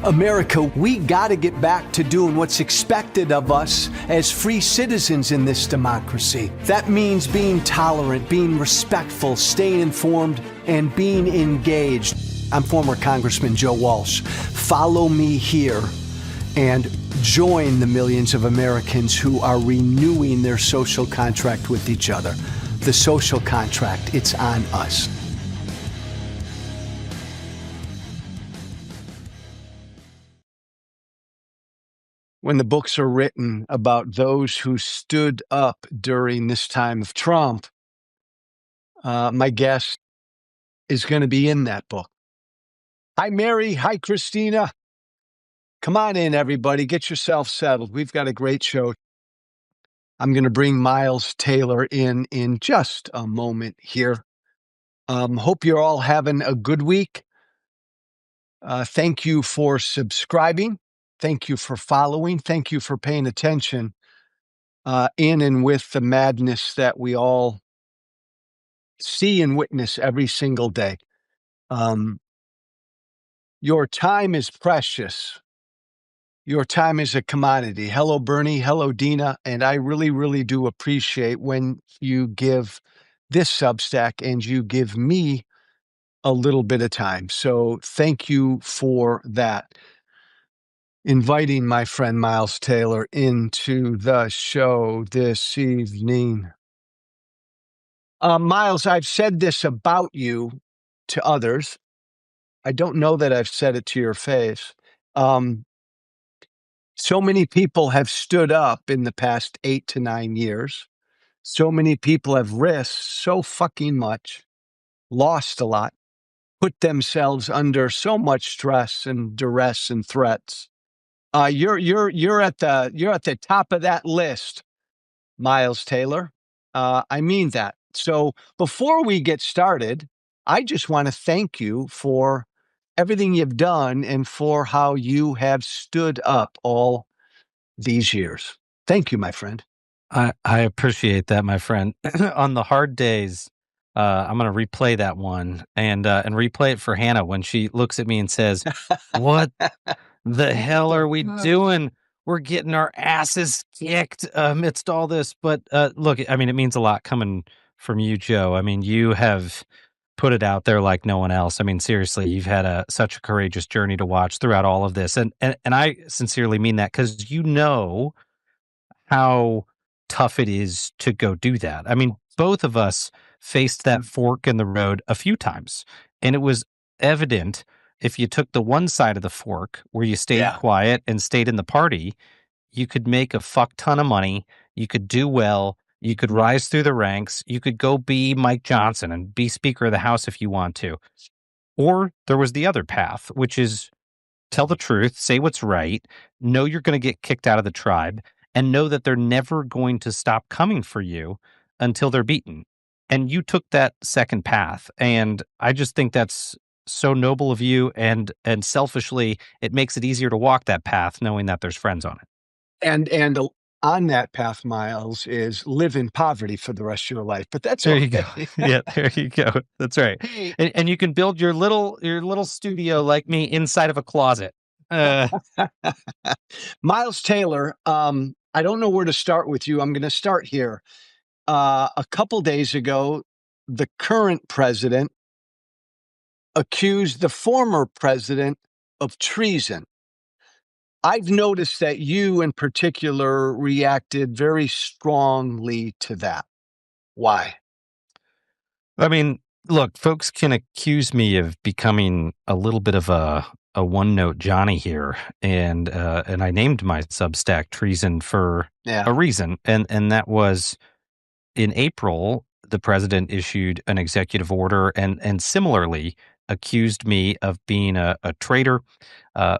America, we got to get back to doing what's expected of us as free citizens in this democracy. That means being tolerant, being respectful, staying informed, and being engaged. I'm former Congressman Joe Walsh. Follow me here and join the millions of Americans who are renewing their social contract with each other. The social contract, it's on us. When the books are written about those who stood up during this time of Trump, my guest is going to be in that book. Hi, Mary. Hi, Christina. Come on in, everybody. Get yourself settled. We've got a great show. I'm going to bring Miles Taylor in just a moment here. Hope you're all having a good week. Thank you for subscribing. Thank you for following. Thank you for paying attention in and with the madness that we all see and witness every single day. Your time is precious. Your time is a commodity. Hello, Bernie. Hello, Dina. And I really, really do appreciate when you give this Substack and you give me a little bit of time. So thank you for that. Inviting my friend Miles Taylor into the show this evening. Miles, I've said this about you to others. I don't know that I've said it to your face. So many people have stood up in the past 8 to 9 years. So many people have risked so fucking much, lost a lot, put themselves under so much stress and duress and threats. You're at the top of that list, Miles Taylor. I mean that. So before we get started, I just want to thank you for everything you've done and for how you have stood up all these years. Thank you, my friend. I appreciate that, my friend. On the hard days, I'm going to replay that one and replay it for Hannah when she looks at me and says, "What the hell are we doing? We're getting our asses kicked amidst all this." But look, I mean, it means a lot coming from you, Joe. I mean, you have put it out there like no one else. I mean, seriously, you've had such a courageous journey to watch throughout all of this. And I sincerely mean that because you know how tough it is to go do that. I mean, both of us faced that fork in the road a few times. And it was evident if you took the one side of the fork where you stayed quiet and stayed in the party, you could make a fuck ton of money. You could do well. You could rise through the ranks. You could go be Mike Johnson and be Speaker of the House if you want to. Or there was the other path, which is tell the truth, say what's right, know you're going to get kicked out of the tribe, and know that they're never going to stop coming for you until they're beaten. And you took that second path. And I just think that's so noble of you. And selfishly, it makes it easier to walk that path knowing that there's friends on it. And on that path, Miles, is live in poverty for the rest of your life. But that's there you go. Yeah, there you go. That's right. Hey. And you can build your little studio like me inside of a closet. Miles Taylor, I don't know where to start with you. I'm going to start here. A couple days ago, the current president accused the former president of treason. I've noticed that you in particular reacted very strongly to that. Why? I mean, look, folks can accuse me of becoming a little bit of a one-note Johnny here, and I named my Substack Treason for a reason, and that was in April, the president issued an executive order and similarly accused me of being a traitor,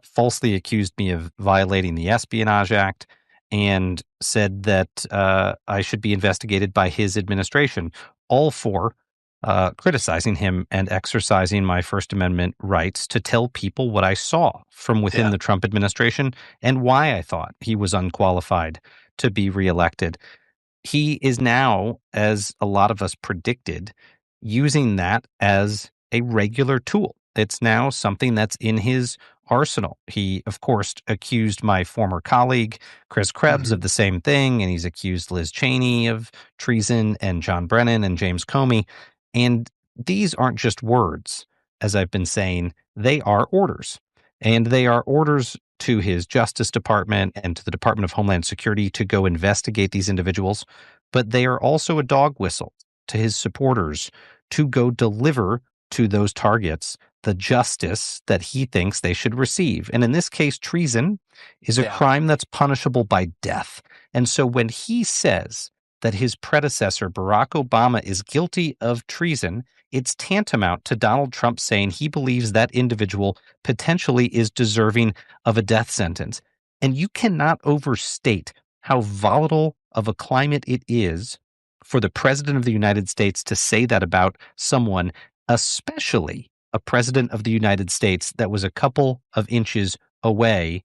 falsely accused me of violating the Espionage Act, and said that I should be investigated by his administration, all for criticizing him and exercising my First Amendment rights to tell people what I saw from within the Trump administration and why I thought he was unqualified to be reelected. He is now, as a lot of us predicted, using that as a regular tool, It's now something that's in his arsenal. He, of course, accused my former colleague, Chris Krebs, of Mhm. the same thing, and he's accused Liz Cheney of treason and John Brennan and James Comey. And these aren't just words, as I've been saying, they are orders. And they are orders to his Justice Department and to the Department of Homeland Security to go investigate these individuals. But they are also a dog whistle to his supporters to go deliver to those targets the justice that he thinks they should receive. And in this case, treason is a Yeah. crime that's punishable by death. And so when he says that his predecessor, Barack Obama, is guilty of treason, it's tantamount to Donald Trump saying he believes that individual potentially is deserving of a death sentence. And you cannot overstate how volatile of a climate it is for the president of the United States to say that about someone, especially a president of the United States that was a couple of inches away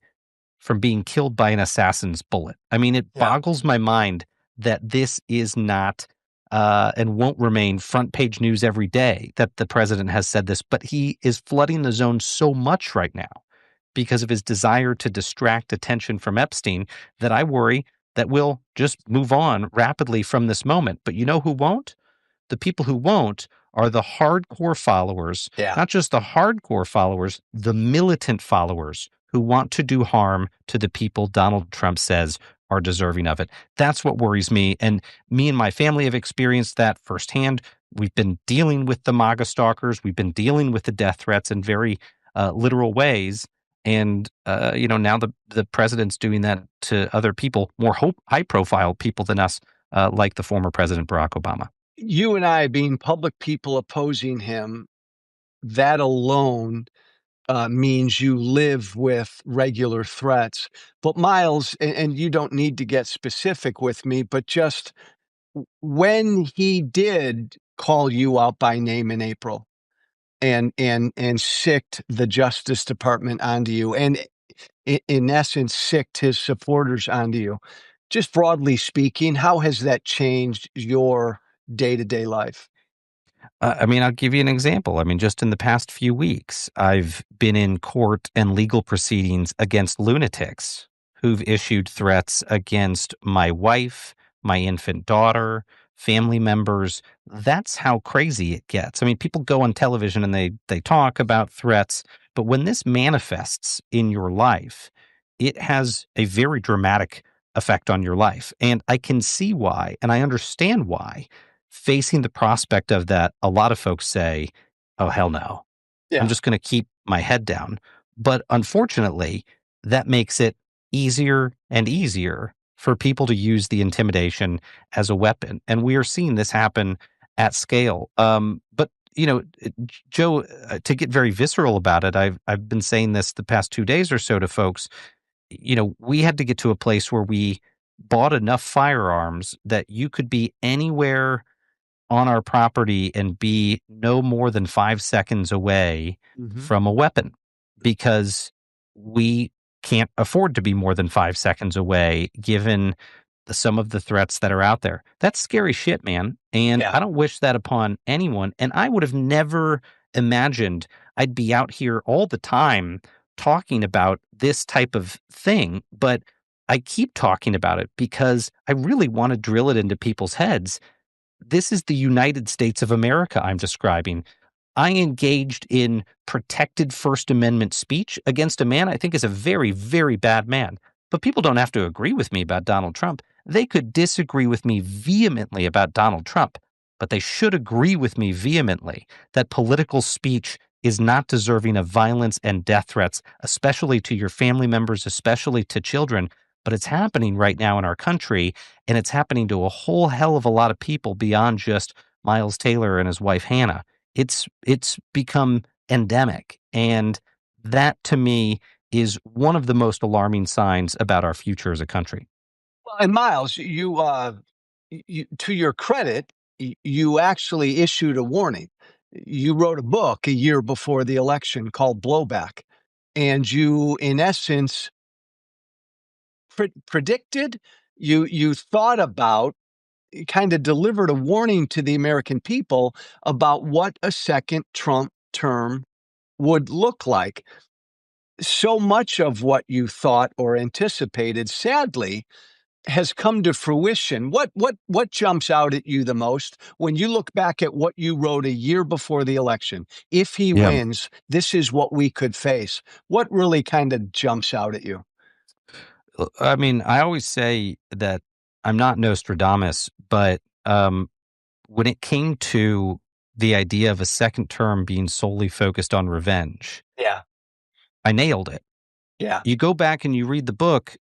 from being killed by an assassin's bullet. I mean, it Yeah. boggles my mind that this is not and won't remain front page news every day that the president has said this, but he is flooding the zone so much right now because of his desire to distract attention from Epstein that I worry that we'll just move on rapidly from this moment. But you know who won't? The people who won't are the hardcore followers, Yeah. not just the hardcore followers, the militant followers who want to do harm to the people Donald Trump says are deserving of it. That's what worries me. And me and my family have experienced that firsthand. We've been dealing with the MAGA stalkers. We've been dealing with the death threats in very literal ways. And now the president's doing that to other people, more high profile people than us, like the former President Barack Obama. You and I being public people opposing him, that alone means you live with regular threats. But Miles, and you don't need to get specific with me, but just when he did call you out by name in April and sicked the Justice Department onto you, and in essence sicked his supporters onto you. Just broadly speaking, how has that changed your day-to-day life? I mean, I'll give you an example. I mean, just in the past few weeks, I've been in court and legal proceedings against lunatics who've issued threats against my wife, my infant daughter, family members. That's how crazy it gets. I mean, people go on television and they talk about threats, but when this manifests in your life, it has a very dramatic effect on your life. And I can see why, and I understand why facing the prospect of that, a lot of folks say, "Oh, hell no. I'm Yeah. just gonna keep my head down." But unfortunately, that makes it easier and easier for people to use the intimidation as a weapon, and we are seeing this happen at scale. But, Joe, to get very visceral about it, I've been saying this the past 2 days or so to folks. We had to get to a place where we bought enough firearms that you could be anywhere on our property and be no more than 5 seconds away Mhm. from a weapon because we can't afford to be more than 5 seconds away given some of the threats that are out there. That's scary shit, man, and Yeah. I don't wish that upon anyone, and I would have never imagined I'd be out here all the time talking about this type of thing, but I keep talking about it because I really wanna drill it into people's heads. This is the United States of America I'm describing. I engaged in protected First Amendment speech against a man I think is a very, very bad man. But people don't have to agree with me about Donald Trump. They could disagree with me vehemently about Donald Trump, but they should agree with me vehemently that political speech is not deserving of violence and death threats, especially to your family members, especially to children. But it's happening right now in our country, and it's happening to a whole hell of a lot of people beyond just Miles Taylor and his wife Hannah. It's become endemic, and that to me is one of the most alarming signs about our future as a country. Well, and Miles, to your credit, you actually issued a warning. You wrote a book a year before the election called Blowback, and you, in essence, predicted, you thought about, kind of delivered a warning to the American people about what a second Trump term would look like. So much of what you thought or anticipated, sadly, has come to fruition. What jumps out at you the most when you look back at what you wrote a year before the election? If he Yeah. wins, this is what we could face. What really kind of jumps out at you? I mean, I always say that I'm not Nostradamus, but when it came to the idea of a second term being solely focused on revenge, Yeah, I nailed it. yeah. You go back and you read the book,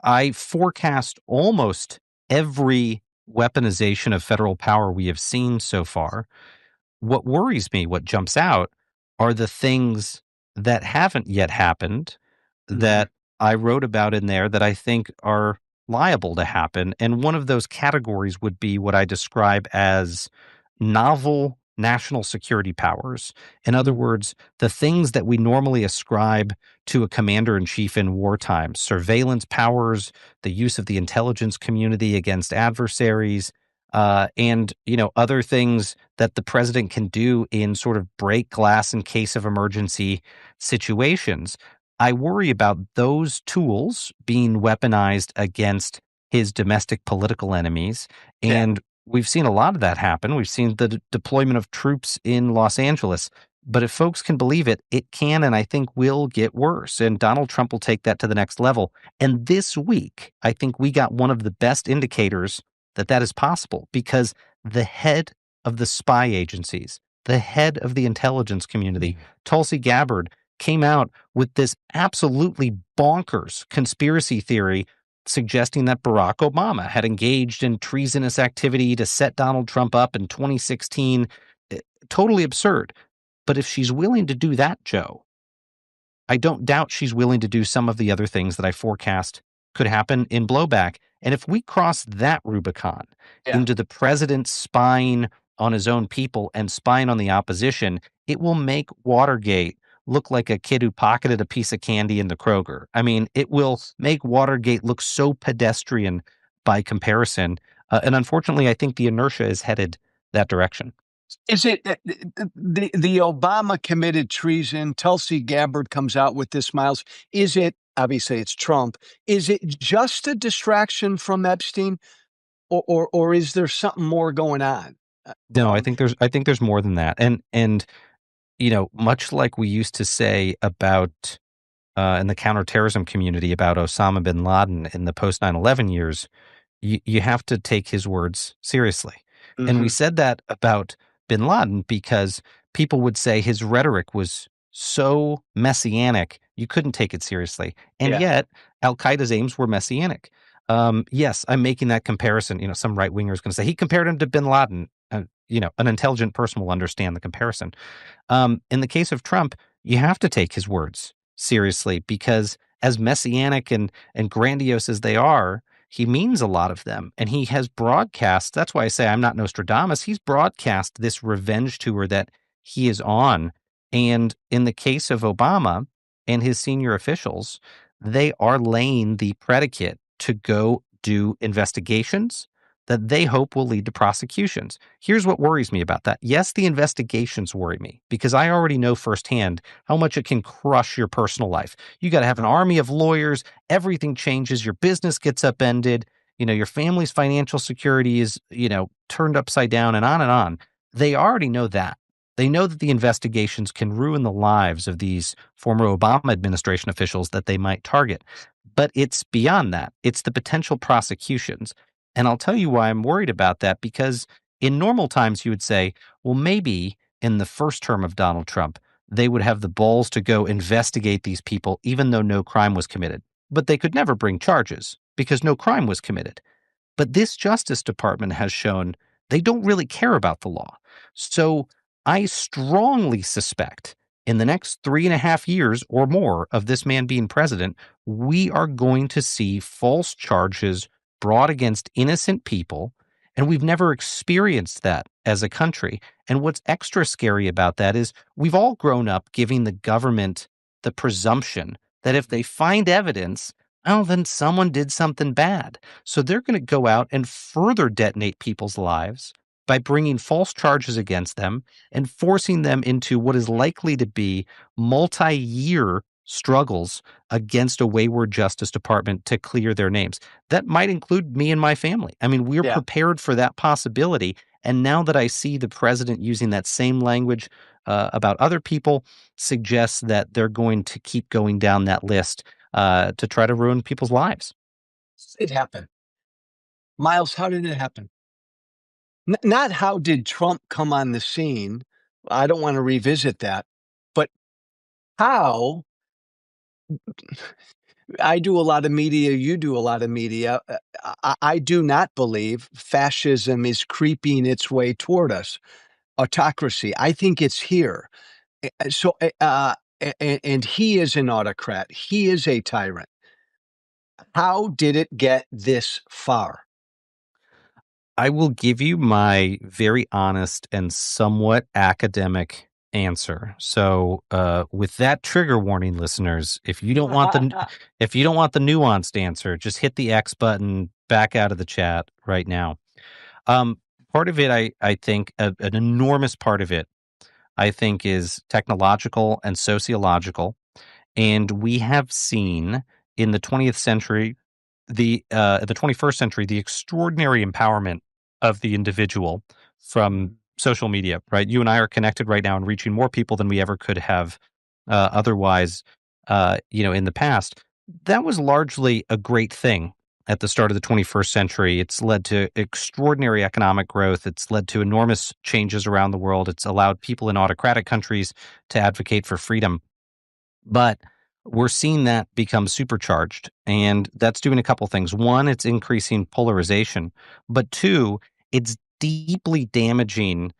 I forecast almost every weaponization of federal power we have seen so far. What worries me, what jumps out, are the things that haven't yet happened Mhm. that I wrote about in there that I think are liable to happen. And one of those categories would be what I describe as novel national security powers. In other Mm. words, the things that we normally ascribe to a commander in chief in wartime: surveillance powers, the use of the intelligence community against adversaries, and other things that the president can do in sort of break glass in case of emergency situations. I worry about those tools being weaponized against his domestic political enemies. Yeah. And we've seen a lot of that happen. We've seen the deployment of troops in Los Angeles. But if folks can believe it, it can and I think will get worse. And Donald Trump will take that to the next level. And this week, I think we got one of the best indicators that that is possible, because the head of the spy agencies, the head of the intelligence community, Mm. Tulsi Gabbard, came out with this absolutely bonkers conspiracy theory suggesting that Barack Obama had engaged in treasonous activity to set Donald Trump up in 2016. Eh, Totally absurd. But if she's willing to do that, Joe, I don't doubt she's willing to do some of the other things that I forecast could happen in Blowback. And if we cross that Rubicon Yeah. into the president spying on his own people and spying on the opposition, it will make Watergate look like a kid who pocketed a piece of candy in the Kroger. I mean, it will make Watergate look so pedestrian by comparison. And unfortunately, I think the inertia is headed that direction. Is it the Obama committed treason? Tulsi Gabbard comes out with this, Miles. Is it, obviously it's Trump? Is it just a distraction from Epstein, or is there something more going on? Uh, No, Um, I think there's more than that. And much like we used to say about in the counterterrorism community about Osama bin Laden in the post 9/11 years, you have to take his words seriously. And we mhm. said that about bin Laden because people would say his rhetoric was so messianic, you couldn't take it seriously. And Yeah. yet, Al Qaeda's aims were messianic. Yes, I'm making that comparison. Some right winger is going to say he compared him to bin Laden. An intelligent person will understand the comparison. In the case of Trump, you have to take his words seriously because as messianic and grandiose as they are, he means a lot of them. And he has broadcast, that's why I say I'm not Nostradamus. He's broadcast this revenge tour that he is on. And in the case of Obama and his senior officials, they are laying the predicate to go do investigations that they hope will lead to prosecutions. Here's what worries me about that. Yes, the investigations worry me because I already know firsthand how much it can crush your personal life. You got to have an army of lawyers, everything changes, your business gets upended, your family's financial security is, turned upside down and on and on. They already know that. They know that the investigations can ruin the lives of these former Obama administration officials that they might target. But it's beyond that. It's the potential prosecutions. And I'll tell you why I'm worried about that, because in normal times you would say, well, maybe in the first term of Donald Trump, they would have the balls to go investigate these people even though no crime was committed. But they could never bring charges because no crime was committed. But this Justice Department has shown they don't really care about the law. So I strongly suspect in the next 3.5 years or more of this man being president, we are going to see false charges brought against innocent people. And we've never experienced that as a country. And what's extra scary about that is we've all grown up giving the government the presumption that if they find evidence, oh, then someone did something bad. So they're going to go out and further detonate people's lives by bringing false charges against them and forcing them into what is likely to be multi-year struggles against a wayward Justice Department to clear their names. That might include me and my family. I mean, we're Yeah. prepared for that possibility. And now that I see the president using that same language about other people, suggests that they're going to keep going down that list to try to ruin people's lives. It happened. Miles, how did it happen? Not how did Trump come on the scene. I don't want to revisit that, but how I do a lot of media, you do a lot of media. I do not believe fascism is creeping its way toward us. Autocracy, I think it's here. And he is an autocrat. He is a tyrant. How did it get this far? I will give you my very honest and somewhat academic answer. So, with that trigger warning, listeners, if you don't want the nuanced answer, just hit the X button, back out of the chat right now. Um, Part of it, I think, an enormous part of it, I think, is technological and sociological. And we have seen in the 20th century, the 21st century, the extraordinary empowerment of the individual from social media, right? You and I are connected right now and reaching more people than we ever could have otherwise, in the past. That was largely a great thing at the start of the 21st century. It's led to extraordinary economic growth. It's led to enormous changes around the world. It's allowed people in autocratic countries to advocate for freedom. But we're seeing that become supercharged, and that's doing a couple things. One, it's increasing polarization, but two, it's deeply damaging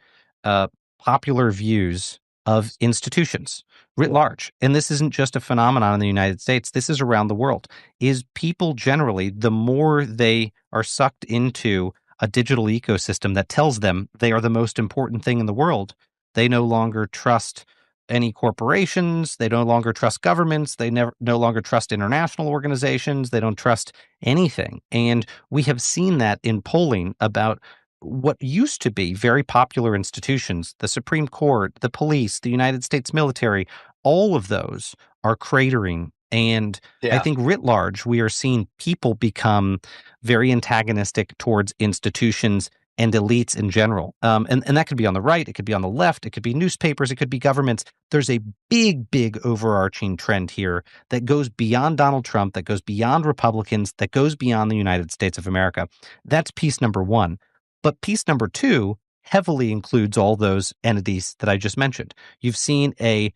uh, popular views of institutions writ large. And this isn't just a phenomenon in the United States. This is around the world. Is people generally, the more they are sucked into a digital ecosystem that tells them they are the most important thing in the world, they no longer trust any corporations. They no longer trust governments. They no longer trust international organizations. They don't trust anything. And we have seen that in polling about what used to be very popular institutions, the Supreme Court, the police, the United States military. All of those are cratering. And I Yeah. think writ large, we are seeing people become very antagonistic towards institutions and elites in general. And that could be on the right, it could be on the left, it could be newspapers, it could be governments. There's a big, big overarching trend here that goes beyond Donald Trump, that goes beyond Republicans, that goes beyond the United States of America. That's piece number one. But piece number two heavily includes all those entities that I just mentioned. You've seen a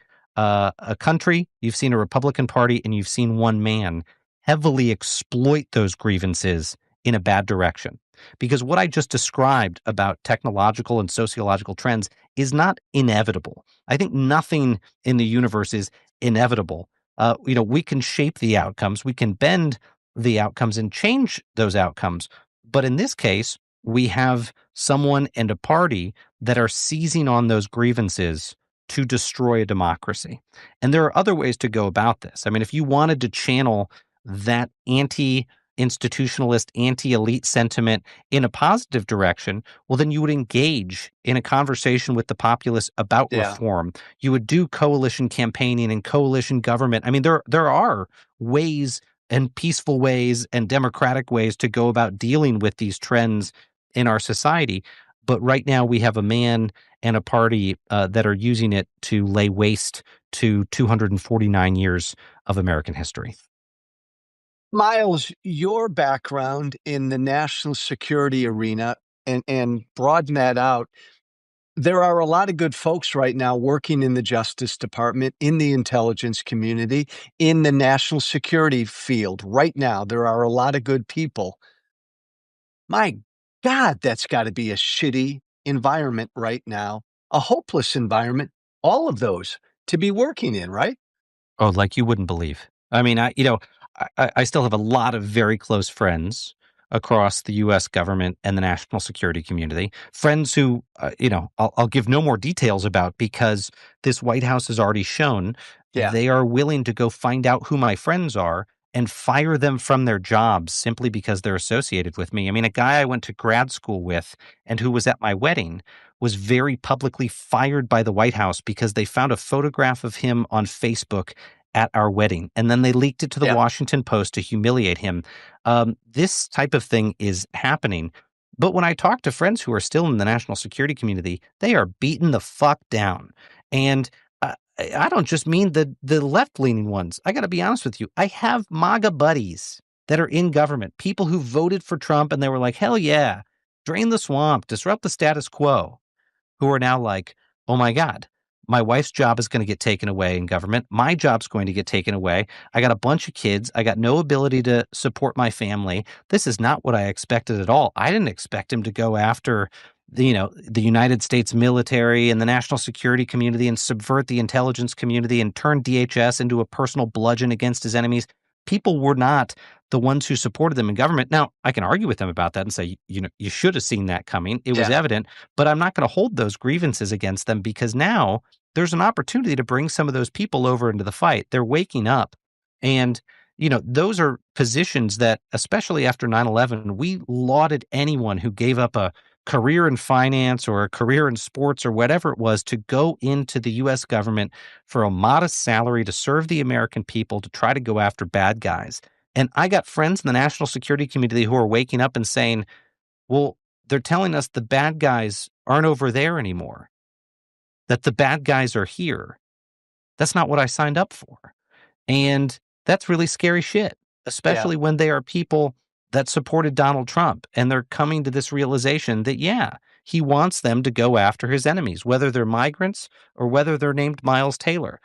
country, you've seen a Republican Party, and you've seen one man heavily exploit those grievances in a bad direction. Because what I just described about technological and sociological trends is not inevitable. I think nothing in the universe is inevitable. We can shape the outcomes, we can bend the outcomes and change those outcomes. But in this case, we have someone and a party that are seizing on those grievances to destroy a democracy. And there are other ways to go about this. I mean, if you wanted to channel that institutionalist, anti-elite sentiment in a positive direction, well, then you would engage in a conversation with the populace about Yeah. reform. You would do coalition campaigning and coalition government. I mean, there are ways and peaceful ways and democratic ways to go about dealing with these trends in our society. But right now we have a man and a party that are using it to lay waste to 249 years of American history. Miles, your background in the national security arena and broaden that out. There are a lot of good folks right now working in the Justice Department, in the intelligence community, in the national security field. Right now, there are a lot of good people. My God, that's got to be a shitty environment right now, a hopeless environment, all of those to be working in, right? Oh, like you wouldn't believe. I mean, I still have a lot of very close friends across the U.S. government and the national security community. Friends who, I'll give no more details about because this White House has already shown Yeah. they are willing to go find out who my friends are and fire them from their jobs simply because they're associated with me. I mean, a guy I went to grad school with and who was at my wedding was very publicly fired by the White House because they found a photograph of him on Facebook at our wedding. And then they leaked it to the Yeah. Washington Post to humiliate him. This type of thing is happening. But when I talk to friends who are still in the national security community, they are beaten the fuck down. And I don't just mean the left-leaning ones. I got to be honest with you. I have MAGA buddies that are in government, people who voted for Trump and they were like, hell yeah, drain the swamp, disrupt the status quo, who are now like, oh my God, my wife's job is going to get taken away in government. My job's going to get taken away. I got a bunch of kids. I got no ability to support my family. This is not what I expected at all. I didn't expect him to go after the United States military and the national security community and subvert the intelligence community and turn DHS into a personal bludgeon against his enemies. People were not the ones who supported them in government. Now, I can argue with them about that and say, you should have seen that coming. It was Yeah. evident, but I'm not going to hold those grievances against them because now there's an opportunity to bring some of those people over into the fight. They're waking up. And, those are positions that, especially after 9/11, we lauded anyone who gave up a career in finance or a career in sports or whatever it was to go into the U.S. government for a modest salary to serve the American people, to try to go after bad guys. And I got friends in the national security community who are waking up and saying, well, they're telling us the bad guys aren't over there anymore, that the bad guys are here. That's not what I signed up for. And that's really scary shit, Yeah. especially when they are people that supported Donald Trump and they're coming to this realization that, yeah, he wants them to go after his enemies, whether they're migrants or whether they're named Miles Taylor.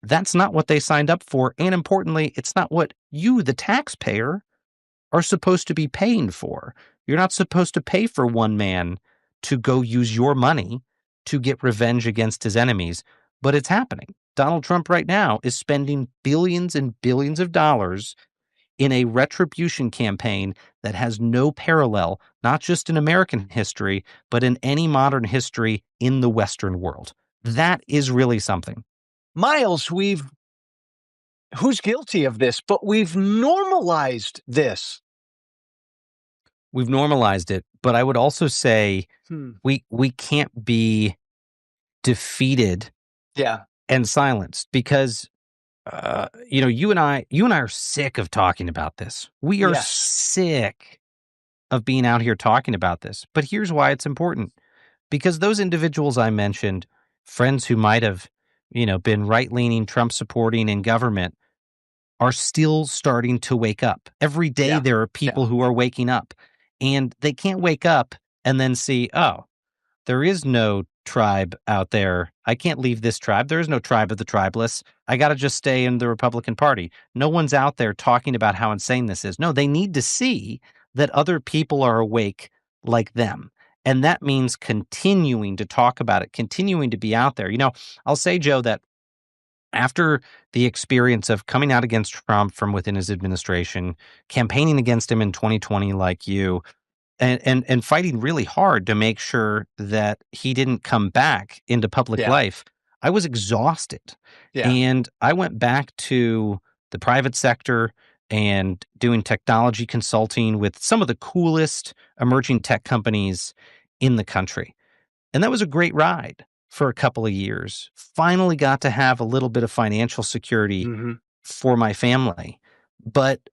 That's not what they signed up for. And importantly, it's not what you, the taxpayer, are supposed to be paying for. You're not supposed to pay for one man to go use your money to get revenge against his enemies, but it's happening. Donald Trump right now is spending billions and billions of dollars in a retribution campaign that has no parallel, not just in American history, but in any modern history in the Western world. That is really something. Miles, who's guilty of this? But we've normalized this. We've normalized it, but I would also say Hmm. we can't be defeated Yeah. and silenced because you and I are sick of talking about this. We are Yes. sick of being out here talking about this. But here's why it's important. Because those individuals I mentioned, friends who might have, been right-leaning, Trump supporting in government, are still starting to wake up. Every day Yeah. there are people who are waking up, and they can't wake up and then see, oh, there is no tribe out there. I can't leave this tribe. There is no tribe of the tribeless. I got to just stay in the Republican Party. No one's out there talking about how insane this is. No, they need to see that other people are awake like them. And that means continuing to talk about it, continuing to be out there. I'll say, Joe, that after the experience of coming out against Trump from within his administration, campaigning against him in 2020 like you, and fighting really hard to make sure that he didn't come back into public Yeah. life, I was exhausted. Yeah. And I went back to the private sector and doing technology consulting with some of the coolest emerging tech companies in the country. And that was a great ride for a couple of years. Finally got to have a little bit of financial security Mm-hmm. for my family. But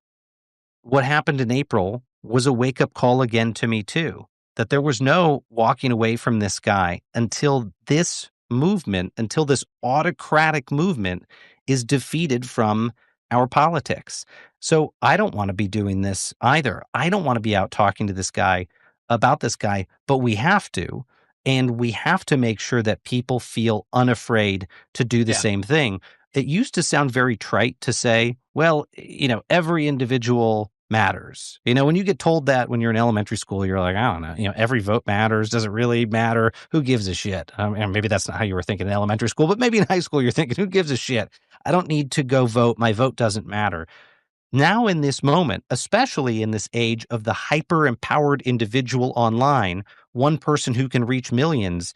what happened in April was a wake-up call again to me too, that there was no walking away from this guy until this movement, until this autocratic movement is defeated from our politics. So I don't want to be doing this either. I don't want to be out talking to this guy about this guy, but we have to. And we have to make sure that people feel unafraid to do the Yeah. same thing. It used to sound very trite to say, well, every individual matters. When you get told that when you're in elementary school, you're like, I don't know, every vote matters. Does it really matter? Who gives a shit? And maybe that's not how you were thinking in elementary school, but maybe in high school, you're thinking, who gives a shit? I don't need to go vote. My vote doesn't matter. Now in this moment, especially in this age of the hyper-empowered individual online, one person who can reach millions,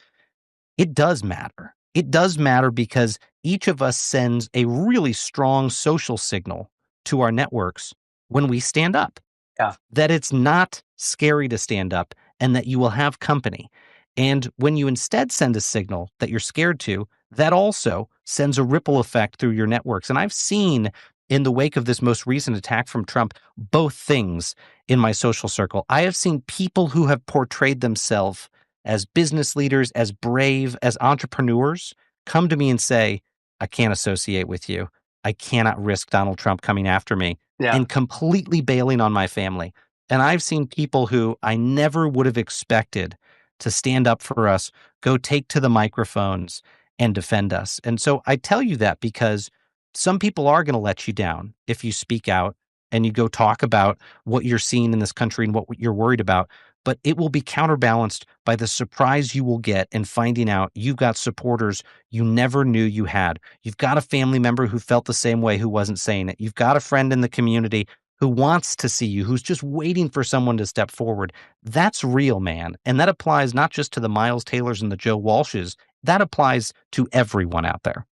it does matter. It does matter because each of us sends a really strong social signal to our networks when we stand up. Yeah. That it's not scary to stand up and that you will have company. And when you instead send a signal that you're scared to, that also sends a ripple effect through your networks. And I've seen in the wake of this most recent attack from Trump, both things in my social circle. I have seen people who have portrayed themselves as business leaders, as brave, as entrepreneurs, come to me and say, I can't associate with you. I cannot risk Donald Trump coming after me Yeah. and completely bailing on my family. And I've seen people who I never would have expected to stand up for us, go take to the microphones and defend us. And so I tell you that because some people are going to let you down if you speak out and you go talk about what you're seeing in this country and what you're worried about. But it will be counterbalanced by the surprise you will get in finding out you've got supporters you never knew you had. You've got a family member who felt the same way who wasn't saying it. You've got a friend in the community who wants to see you, who's just waiting for someone to step forward. That's real, man. And that applies not just to the Miles Taylors and the Joe Walshes. That applies to everyone out there.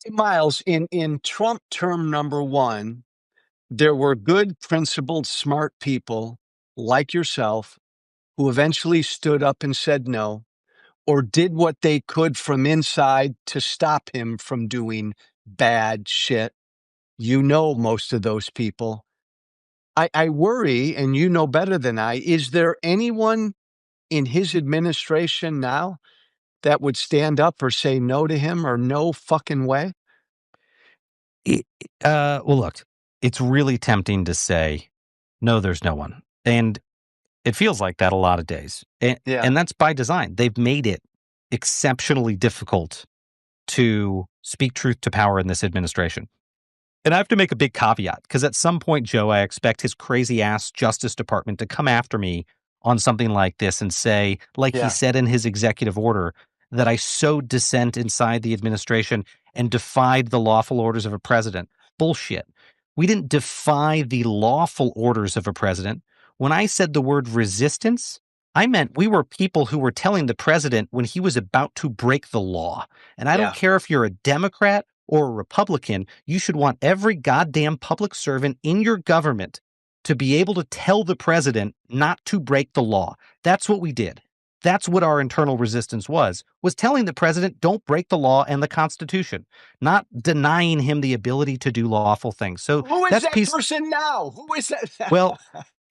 Miles, in Trump term number one, there were good, principled, smart people like yourself who eventually stood up and said no, or did what they could from inside to stop him from doing bad shit. You know most of those people. I worry, and you know better than I, is there anyone in his administration now that would stand up or say no to him or no fucking way? It, well, look, it's really tempting to say, no, there's no one. And it feels like that a lot of days. Yeah. And that's by design. They've made it exceptionally difficult to speak truth to power in this administration. And I have to make a big caveat because at some point, Joe, I expect his crazy ass Justice Department to come after me on something like this and say, like he Yeah. said in his executive order, that I sowed dissent inside the administration and defied the lawful orders of a president. Bullshit. We didn't defy the lawful orders of a president. When I said the word resistance, I meant we were people who were telling the president when he was about to break the law. And I don't Yeah. care if you're a Democrat or a Republican, you should want every goddamn public servant in your government to be able to tell the president not to break the law. That's what we did. That's what our internal resistance was telling the president, don't break the law and the Constitution, not denying him the ability to do lawful things. So Who is that's that piece. person now? Who is that? Well,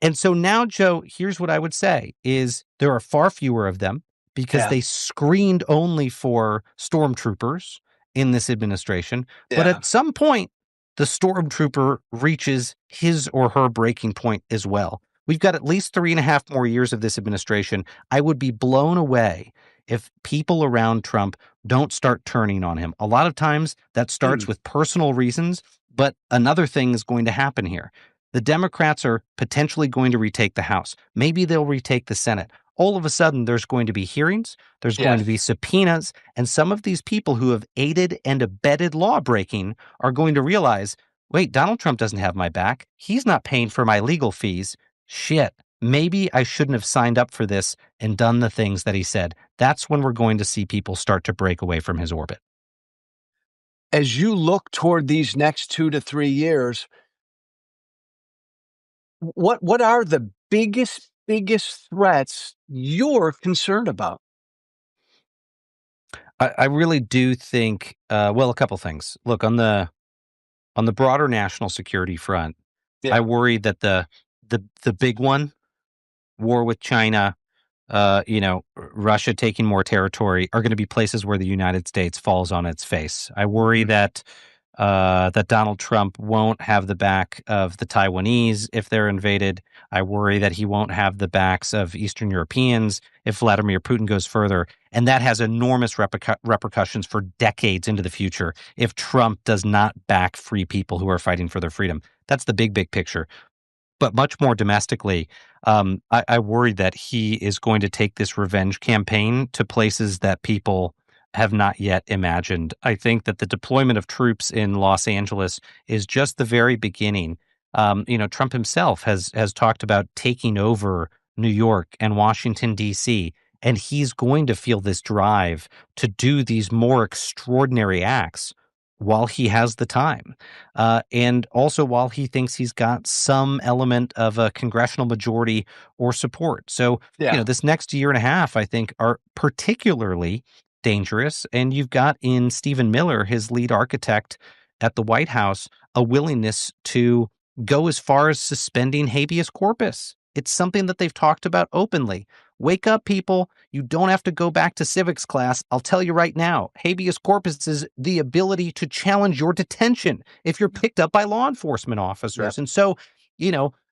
and so now, Joe, here's what I would say is there are far fewer of them because Yeah. they screened only for stormtroopers in this administration. But Yeah. at some point, the stormtrooper reaches his or her breaking point as well. We've got at least 3.5 more years of this administration. I would be blown away if people around Trump don't start turning on him. A lot of times that starts Mm. with personal reasons, but another thing is going to happen here. The Democrats are potentially going to retake the House. Maybe they'll retake the Senate. All of a sudden, there's going to be hearings, there's going to be Yes. subpoenas, and some of these people who have aided and abetted law breaking are going to realize, wait, Donald Trump doesn't have my back. He's not paying for my legal fees. Shit, maybe I shouldn't have signed up for this and done the things that he said. That's when we're going to see people start to break away from his orbit. As you look toward these next 2 to 3 years, what are the biggest threats you're concerned about? I really do think, well, a couple things. Look, on the broader national security front, I Yeah. worry that the big one, war with China, Russia taking more territory, are going to be places where the United States falls on its face. I worry Mhm. that Donald Trump won't have the back of the Taiwanese if they're invaded. I worry that he won't have the backs of Eastern Europeans if Vladimir Putin goes further. And that has enormous repercussions for decades into the future if Trump does not back free people who are fighting for their freedom. That's the big picture. But much more domestically, I worry that he is going to take this revenge campaign to places that people have not yet imagined. I think that the deployment of troops in Los Angeles is just the very beginning. Trump himself has talked about taking over New York and Washington, D.C., and he's going to feel this drive to do these more extraordinary acts while he has the time. And also while he thinks he's got some element of a congressional majority or support. So, Yeah. this next year and a half, I think, are particularly dangerous. And you've got in Stephen Miller, his lead architect at the White House, a willingness to go as far as suspending habeas corpus. It's something that they've talked about openly. Wake up, people. You don't have to go back to civics class. I'll tell you right now, habeas corpus is the ability to challenge your detention if you're picked up by law enforcement officers. Yep. And so,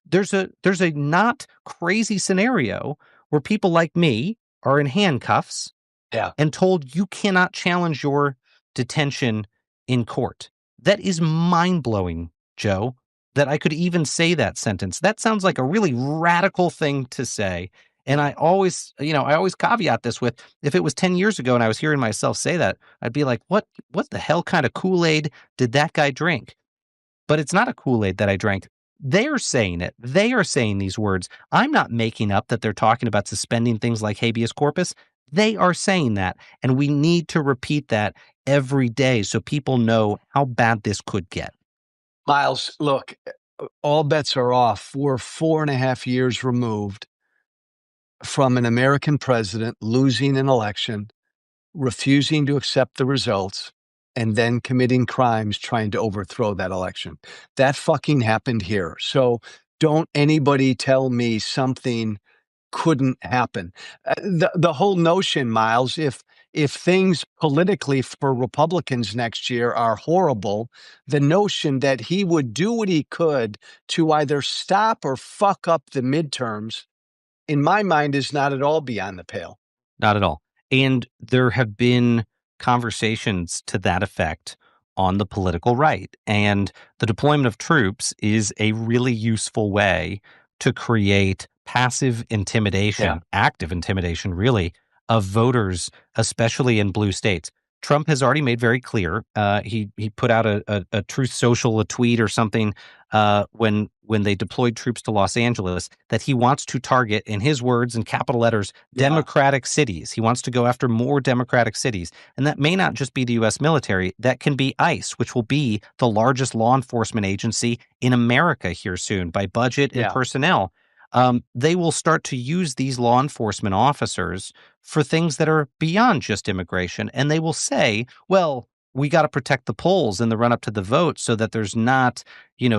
there's a not crazy scenario where people like me are in handcuffs Yeah. and told you cannot challenge your detention in court. That is mind-blowing, Joe, that I could even say that sentence. That sounds like a really radical thing to say. And I always caveat this with, if it was 10 years ago and I was hearing myself say that, I'd be like, what the hell kind of Kool-Aid did that guy drink? But it's not a Kool-Aid that I drank. They're saying it. They are saying these words. I'm not making up that they're talking about suspending things like habeas corpus. They are saying that. And we need to repeat that every day so people know how bad this could get. Miles, look, all bets are off. We're 4.5 years removed from an American president losing an election, refusing to accept the results, and then committing crimes trying to overthrow that election. That fucking happened here. So don't anybody tell me something couldn't happen. The whole notion, Miles, if things politically for Republicans next year are horrible, the notion that he would do what he could to either stop or fuck up the midterms, in my mind, is not at all beyond the pale. Not at all. And there have been conversations to that effect on the political right. And the deployment of troops is a really useful way to create passive Yeah. intimidation, active intimidation, really, of voters, especially in blue states. Trump has already made very clear. He put out a Truth Social, a tweet or something, when they deployed troops to Los Angeles, that he wants to target, in his words, in capital letters, Yeah. Democratic cities. He wants to go after more Democratic cities. And that may not just be the U.S. military. That can be ICE, which will be the largest law enforcement agency in America here soon by budget and Yeah. personnel. They will start to use these law enforcement officers for things that are beyond just immigration. And they will say, well, we got to protect the polls in the run up to the vote so that there's not,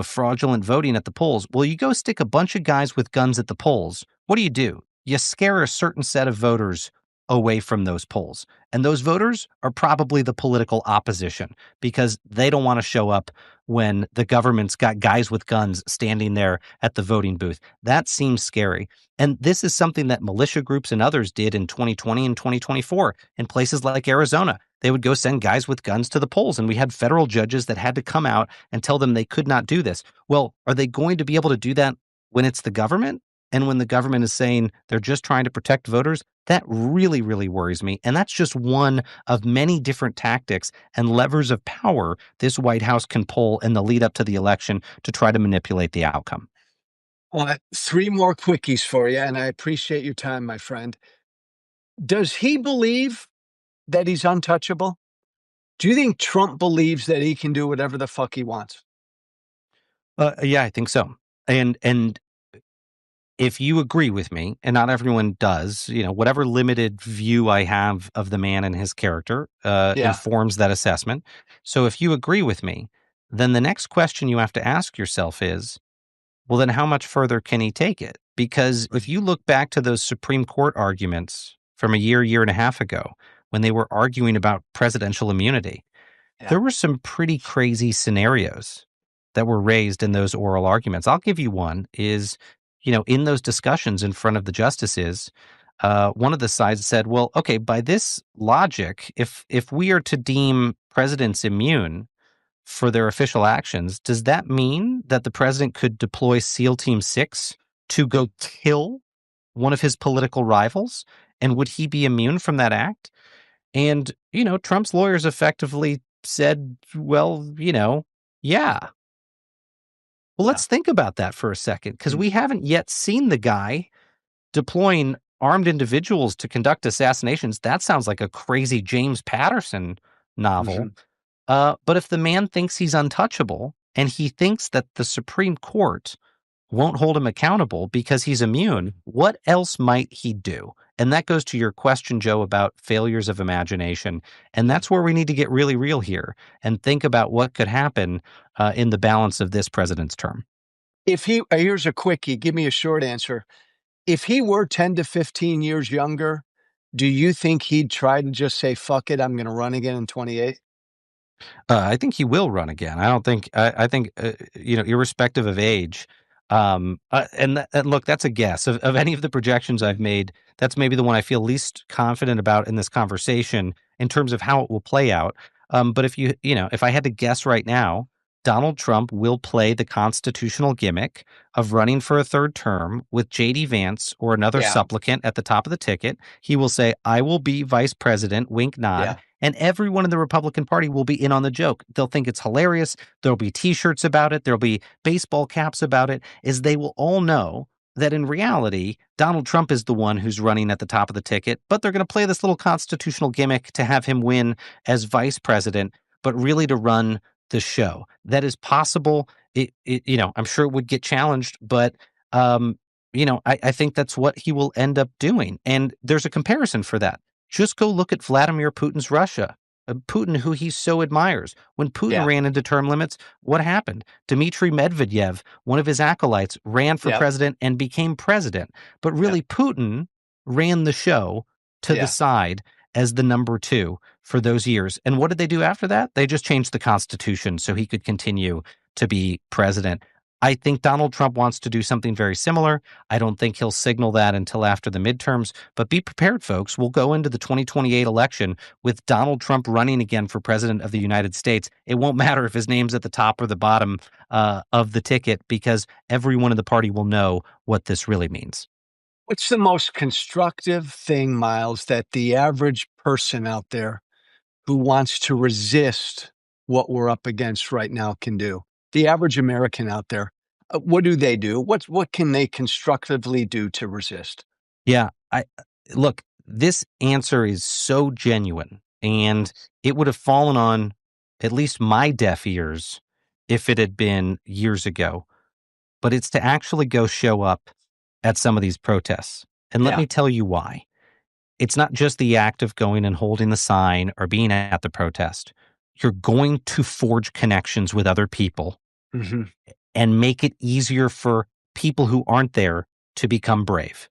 fraudulent voting at the polls. Well, you go stick a bunch of guys with guns at the polls. What do? You scare a certain set of voters away from those polls. And those voters are probably the political opposition because they don't want to show up when the government's got guys with guns standing there at the voting booth. That seems scary. And this is something that militia groups and others did in 2020 and 2024 in places like Arizona. They would go send guys with guns to the polls, and we had federal judges that had to come out and tell them they could not do this. Well, are they going to be able to do that when it's the government? And when the government is saying they're just trying to protect voters? That really, really worries me. And that's just one of many different tactics and levers of power this White House can pull in the lead up to the election to try to manipulate the outcome. Well, 3 more quickies for you, and I appreciate your time, my friend. Does he believe that he's untouchable? Do you think Trump believes that he can do whatever the fuck he wants? Yeah, I think so. And if you agree with me, and not everyone does, whatever limited view I have of the man and his character Yeah. informs that assessment. So if you agree with me, then the next question you have to ask yourself is, well, then how much further can he take it? Because if you look back to those Supreme Court arguments from a year and a half ago, when they were arguing about presidential immunity, Yeah. there were some pretty crazy scenarios that were raised in those oral arguments. I'll give you one is, in those discussions in front of the justices, one of the sides said, well, okay, by this logic, if we are to deem presidents immune for their official actions, does that mean that the president could deploy SEAL Team 6 to go kill one of his political rivals? And would he be immune from that act? And, Trump's lawyers effectively said, well, yeah. Well, Yeah. let's think about that for a second, because Mm. we haven't yet seen the guy deploying armed individuals to conduct assassinations. That sounds like a crazy James Patterson novel. Mhm. But if the man thinks he's untouchable and he thinks that the Supreme Court won't hold him accountable because he's immune, what else might he do? And that goes to your question, Joe, about failures of imagination. And that's where we need to get really real here and think about what could happen in the balance of this president's term. If he, here's a quickie, give me a short answer. If he were 10 to 15 years younger, do you think he'd try to just say, fuck it, I'm going to run again in 28? I think he will run again. I don't think. I think irrespective of age, and look, that's a guess of any of the projections I've made. That's maybe the one I feel least confident about in this conversation in terms of how it will play out. But if I had to guess right now, Donald Trump will play the constitutional gimmick of running for a third term with J.D. Vance or another Yeah. supplicant at the top of the ticket. He will say, "I will be vice president," wink, nod. Yeah. And everyone in the Republican Party will be in on the joke. They'll think it's hilarious. There'll be T-shirts about it. There'll be baseball caps about it, as they will all know that in reality, Donald Trump is the one who's running at the top of the ticket, but they're going to play this little constitutional gimmick to have him win as vice president, but really to run the show. That is possible. I'm sure it would get challenged, but I think that's what he will end up doing. And there's a comparison for that. Just go look at Vladimir Putin's Russia. Putin, who he so admires. When Putin Yeah. ran into term limits, what happened? Dmitry Medvedev, one of his acolytes, ran for Yeah. president and became president. But really, Putin ran the show to the Yeah. side as the number two for those years. And what did they do after that? They just changed the Constitution so he could continue to be president. I think Donald Trump wants to do something very similar. I don't think he'll signal that until after the midterms, but be prepared, folks. We'll go into the 2028 election with Donald Trump running again for president of the United States. It won't matter if his name's at the top or the bottom of the ticket, because everyone in the party will know what this really means. What's the most constructive thing, Miles, that the average person out there who wants to resist what we're up against right now can do? The average American out there, what do they do? What can they constructively do to resist? Yeah, look, this answer is so genuine, and it would have fallen on at least my deaf ears if it had been years ago. But it's to actually go show up at some of these protests. And let Yeah. me tell you why. It's not just the act of going and holding the sign or being at the protest. You're going to forge connections with other people Hmm. and make it easier for people who aren't there to become brave,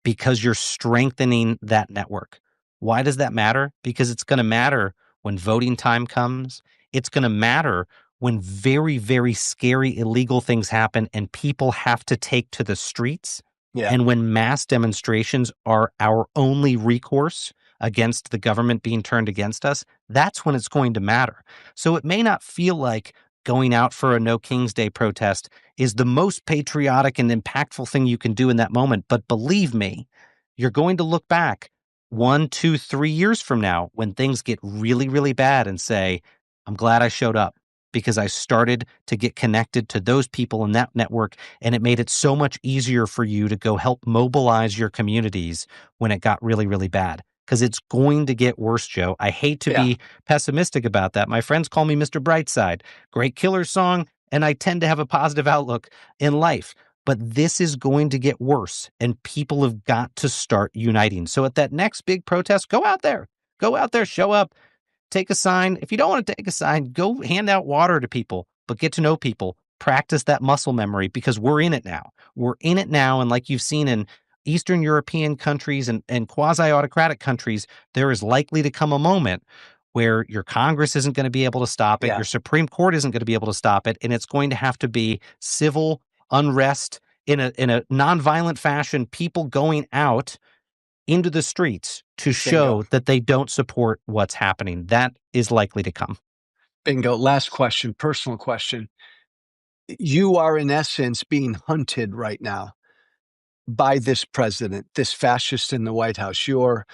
because you're strengthening that network. Why does that matter? Because it's going to matter when voting time comes. It's going to matter when very, very scary illegal things happen and people have to take to the streets. Yeah. And when mass demonstrations are our only recourse against the government being turned against us, that's when it's going to matter. So it may not feel like going out for a No King's Day protest is the most patriotic and impactful thing you can do in that moment. But believe me, you're going to look back 1, 2, 3 years from now when things get really, really bad and say, I'm glad I showed up, because I started to get connected to those people in that network, and it made it so much easier for you to go help mobilize your communities when it got really, really bad. Because it's going to get worse, Joe. I hate to Yeah. be pessimistic about that. My friends call me Mr. Brightside. Great Killer song, and I tend to have a positive outlook in life. But this is going to get worse, and people have got to start uniting. So at that next big protest, go out there, show up, take a sign. If you don't want to take a sign, go hand out water to people, but get to know people. Practice that muscle memory, because we're in it now. We're in it now. And like you've seen in Eastern European countries and quasi-autocratic countries, there is likely to come a moment where your Congress isn't going to be able to stop it. Yeah. Your Supreme Court isn't going to be able to stop it. And it's going to have to be civil unrest in a nonviolent fashion, people going out into the streets to show Bingo. that they don't support what's happening. That is likely to come. Bingo. Last question, personal question. You are, in essence, being hunted right now by this president, this fascist in the White House. You're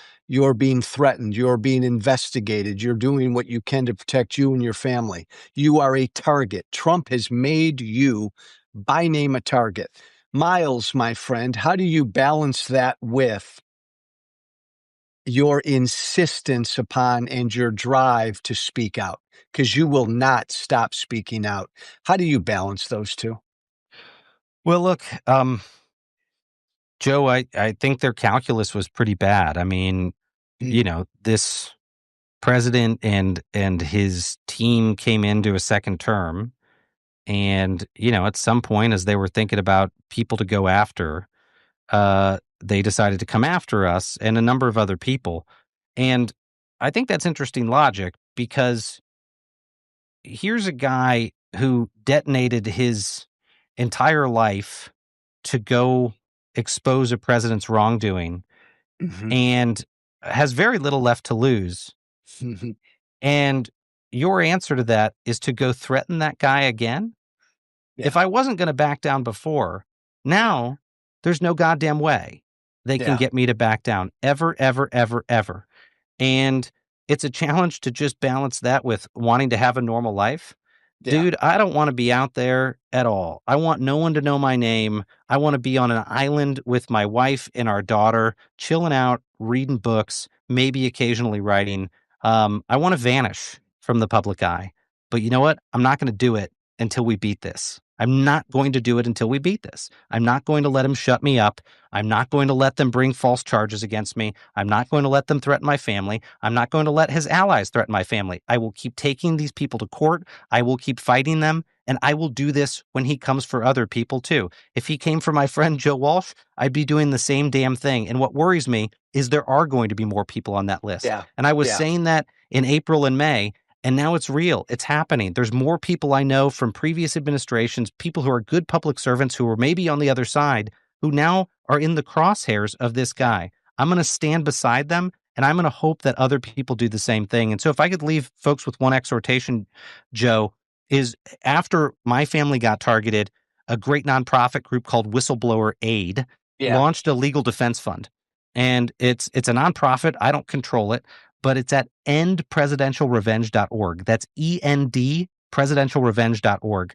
being threatened. You're being investigated. You're doing what you can to protect you and your family. You are a target. Trump has made you, by name, a target. Miles, my friend, how do you balance that with your insistence upon and your drive to speak out, because you will not stop speaking out. How do you balance those two? Well, look, Joe, I think their calculus was pretty bad. I mean, this president and his team came into a second term, and at some point, as they were thinking about people to go after, they decided to come after us and a number of other people. And I think that's interesting logic, because here's a guy who detonated his entire life to go expose a president's wrongdoing Mhm. and has very little left to lose. Mhm. And your answer to that is to go threaten that guy again? If Yeah, I wasn't going to back down before, now there's no goddamn way they can yeah, get me to back down ever, ever, ever, ever. And it's a challenge to just balance that with wanting to have a normal life. yeah, Dude, I don't want to be out there at all. I want no one to know my name. I want to be on an island with my wife and our daughter, chilling out, reading books, maybe occasionally writing. I want to vanish from the public eye. But you know what? I'm not going to do it until we beat this. I'm not going to do it until we beat this. I'm not going to let them shut me up. I'm not going to let them bring false charges against me. I'm not going to let them threaten my family. I'm not going to let his allies threaten my family. I will keep taking these people to court. I will keep fighting them. And I will do this when he comes for other people too. If he came for my friend Joe Walsh, I'd be doing the same damn thing. And what worries me is there are going to be more people on that list. yeah, And I was yeah, saying that in April and May. And now it's real. It's happening. There's more people I know from previous administrations, people who are good public servants who were maybe on the other side, who now are in the crosshairs of this guy. I'm going to stand beside them, and I'm going to hope that other people do the same thing. And so if I could leave folks with one exhortation, Joe, is after my family got targeted, a great nonprofit group called Whistleblower Aid yeah. launched a legal defense fund. And it's a nonprofit. I don't control it, but it's at endpresidentialrevenge.org. That's END presidentialrevenge.org.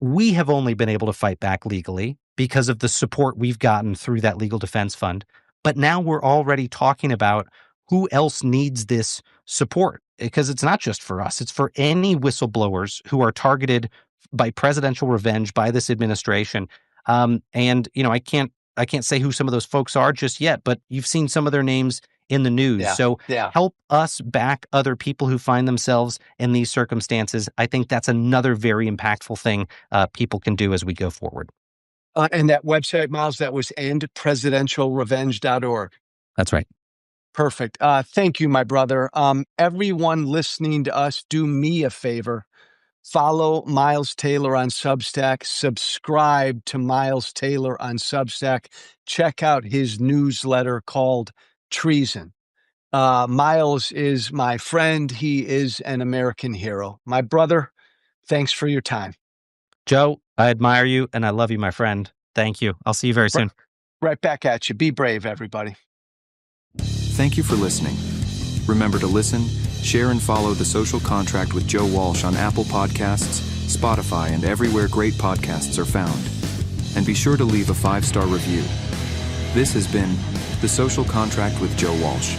We have only been able to fight back legally because of the support we've gotten through that legal defense fund. But now we're already talking about who else needs this support, because it's not just for us. It's for any whistleblowers who are targeted by presidential revenge by this administration. And I can't say who some of those folks are just yet, but you've seen some of their names in the news. Yeah, So yeah. help us back other people who find themselves in these circumstances. I think that's another very impactful thing people can do as we go forward. And that website, Miles, that was endpresidentialrevenge.org. That's right. Perfect. Thank you, my brother. Everyone listening to us, do me a favor. Follow Miles Taylor on Substack. Subscribe to Miles Taylor on Substack. Check out his newsletter called Treason. Miles is my friend. He is an American hero. My brother, thanks for your time. Joe, I admire you and I love you, my friend. Thank you. I'll see you very soon. Right back at you. Be brave, everybody. Thank you for listening. Remember to listen, share, and follow The Social Contract with Joe Walsh on Apple Podcasts, Spotify, and everywhere great podcasts are found. And be sure to leave a 5-star review. This has been The Social Contract with Joe Walsh.